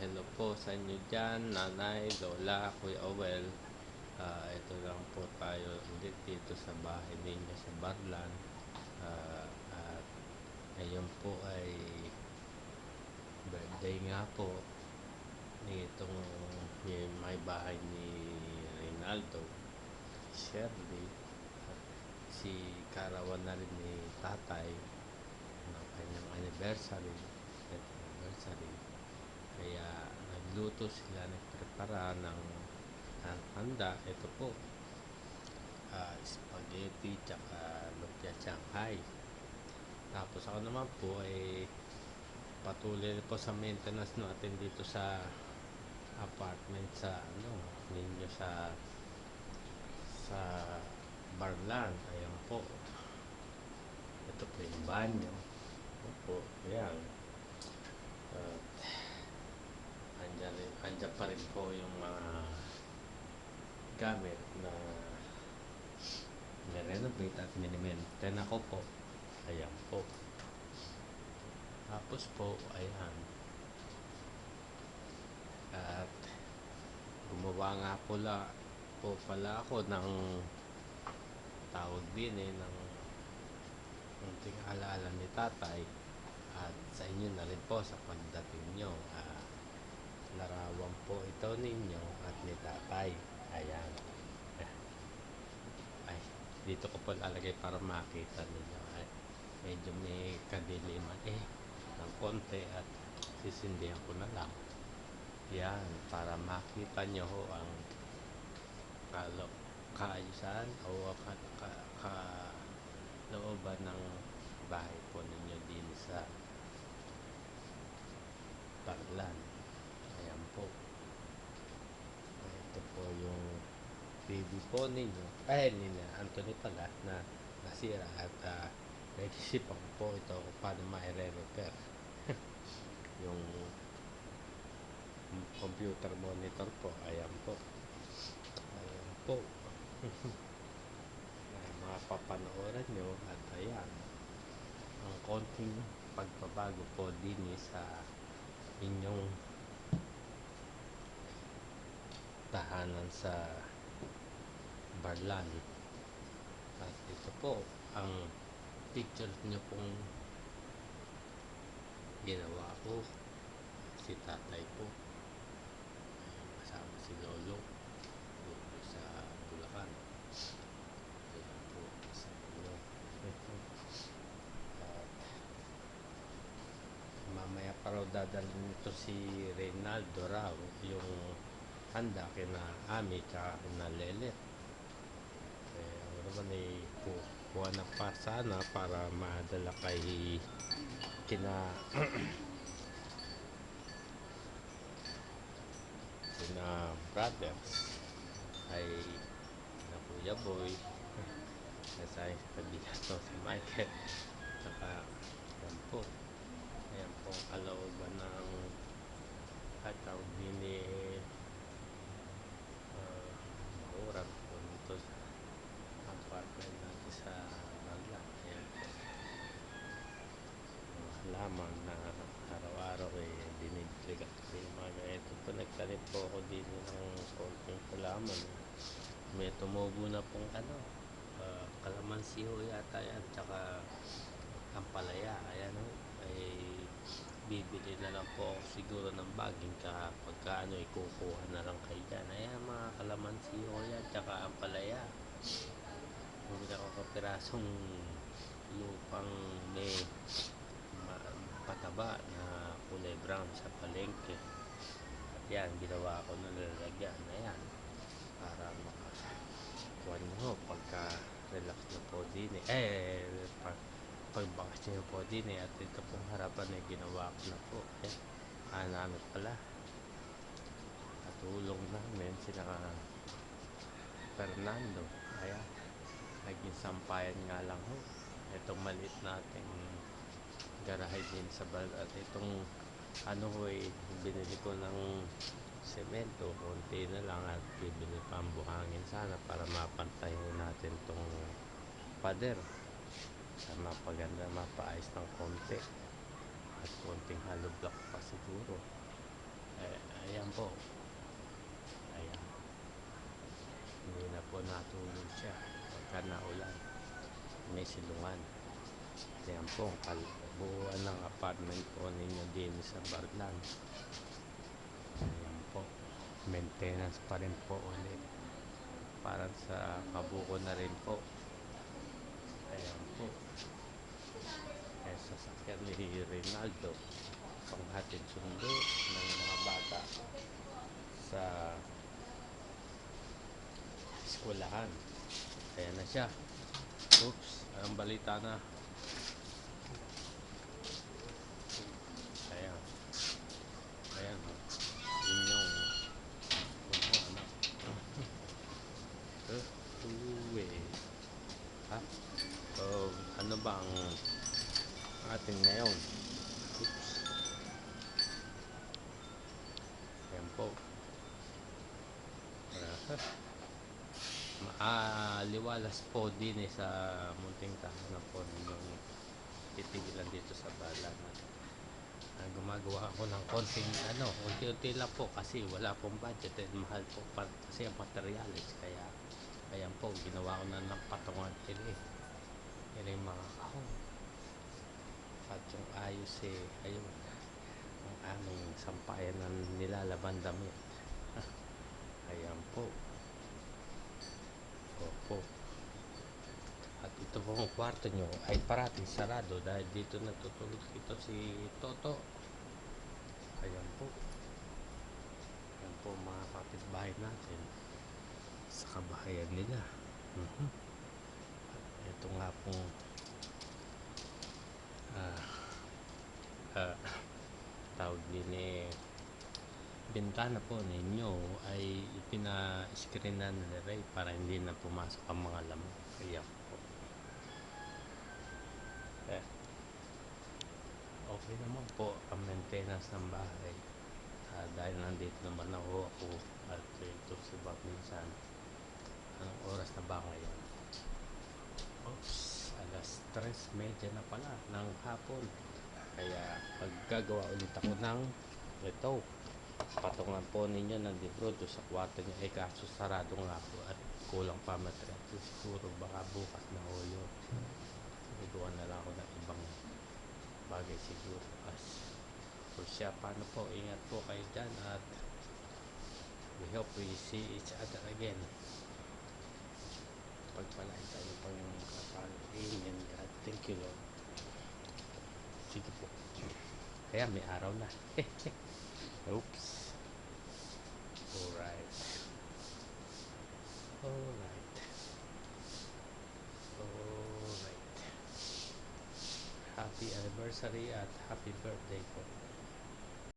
Hello po sa inyo dyan, nanay, lola, kuya Owel. Ito lang po tayo ulit dito sa bahay ninyo sa Barlan. At ngayon po ay birthday nga po nitong may bahay ni Reynaldo, Shirley, at si Karawan na rin ni tatay ng kanyang anniversary. Kaya nagluto sila, nagprepara ng handa. Ito po, spaghetti tsaka lumpia Shanghai. Tapos ako naman po ay patuloy po sa maintenance natin dito sa apartment sa ninyo sa Barlan. Ayan po, ito po yung banyo. Ito po, ayan. Andyan pa rin po yung mga gamit na nirenovate at mini-maintain ako po. Ayan po. Tapos po, ayan. At gumawa nga po pala ako ng tawag din ng munting alaala ni tatay at sa inyo na rin po sa pagdating nyo. Larawan po ito ninyo at ni tatay. Ayan. Ay, dito ko po lalagay para makita ninyo. Ay, medyo may kadiliman ng konti at sisindihan ko na lang. Yan, para makita nyo ho ang kaayusan o kalooban ng bahay po ninyo din sa Barlan. Ayan po. Ito po yung baby po ninyo. Nina Anthony pala na nasira at naisipan ko po ito kung paano ma-repair. Yung computer monitor po. Ayan po. Ayan po. Mga papanooran nyo at ayan. Ang konting pagbabago po din sa inyong tahanan sa Barlan. At ito po ang pictures nyo pong ginawa ko. Si tatay po kasama si lolo dito sa Bulacan. Ayan po sa inyo. At mamaya pa raw dadalhin nito si Reynaldo raw yung handa kina Ami tsaka kina Lelet. Ako naman kuha na pa sana para madala kay kina brothers ay kina Kuya Boy nasa kabigat to si Michael saka yan po. Ayan po ang kalooban ng tawag din ni Maurang po nito sa apartment natin sa Barla. Ayan po mga halaman na araw-araw dinidiligat ko yung mga ganito po. Nagtanim po ako dito ng konting halaman. May tumubo na pong kalamansi ho yata yan tsaka ampalaya. Ayan ho, ay bibili na lang po ako siguro ng baging kapag kukuha na lang kayo dyan. Ayan mga kalamansi ho yan tsaka ampalaya. Bumili ako kapirasong lupang may pataba na kulay brown sa palengke. At yan, ginawa ko na lalagyan. Ayan, para makakuha nyo pagka relax na po din pagbakasyon nyo po din at ito pong harapan ginawa ko na po. Namin pala katulong namin sila Fernando. Ayan, naging sampayan nga lang ho itong maliit nating garahe din sa bag. At itong binili ko ng semento, konti na lang at bibili pa ang buhangin sana para mapantay natin itong pader at mapaganda, mapaayos ng konti at konting hollow block pa siguro. matulog siya pagka naulan. May silungan. Yan po, buuan ng apartment po ninyo din sa Barlan. Ayan po, maintenance pa rin po ulit. Parang sa Kabuko na rin po. Ayan po. Ay sasakyan ni Rinaldo. Panghatid sundo ng mga bata sa eskwelahan. Ayan na siya. Oops, ang balita na. Ayan. Ayan. Inyong anak. Uwi. Ha? So, ano ba ang ating ngayon? Oops. Ayan po. Liwalas po din sa munting tahanan po ninyong titigilan dito sa Balan. Gumagawa ako ng konting unti-unti lang po kasi wala pong budget and mahal po kasi ang materials, kaya ayan po, ginawa ko na ng patungan ini mga kahon at yung ayos ayun ang aming sampayan ng nilalaban damit. Ayan po. Opo. At ito pong kwarto nyo ay parating sarado dahil dito natutulog ito si Toto. Ayan po. Ayan po mga kapitbahay natin sa kabahayan nila. At ito nga pong tawag din bintana po ninyo ay ipina-screenan nila para hindi na pumasok ang mga lamok. Ayan po. Okay naman po ang maintenance ng bahay. Dahil nandito naman ako at ito si Bob minsan. Anong oras na ba ngayon? Oops, alas 3:30 na pala ng hapon. Kaya paggagawa ulit ako ng ito. Patungan po ninyo ng libro doon sa kwarto niya. Kaso sarado nga po at kulang pa material. Siguro baka bukas na ulo. Gagawa na lang ako ng ibang bagay siguro. So siya, paano po? Ingat po kayo dyan at we hope we see each other again. Pagpalain tayo pang kapal. Amen God. Thank you Lord. Sige po. Kaya may araw na. Oops. Alright. Happy anniversary at happy birthday po.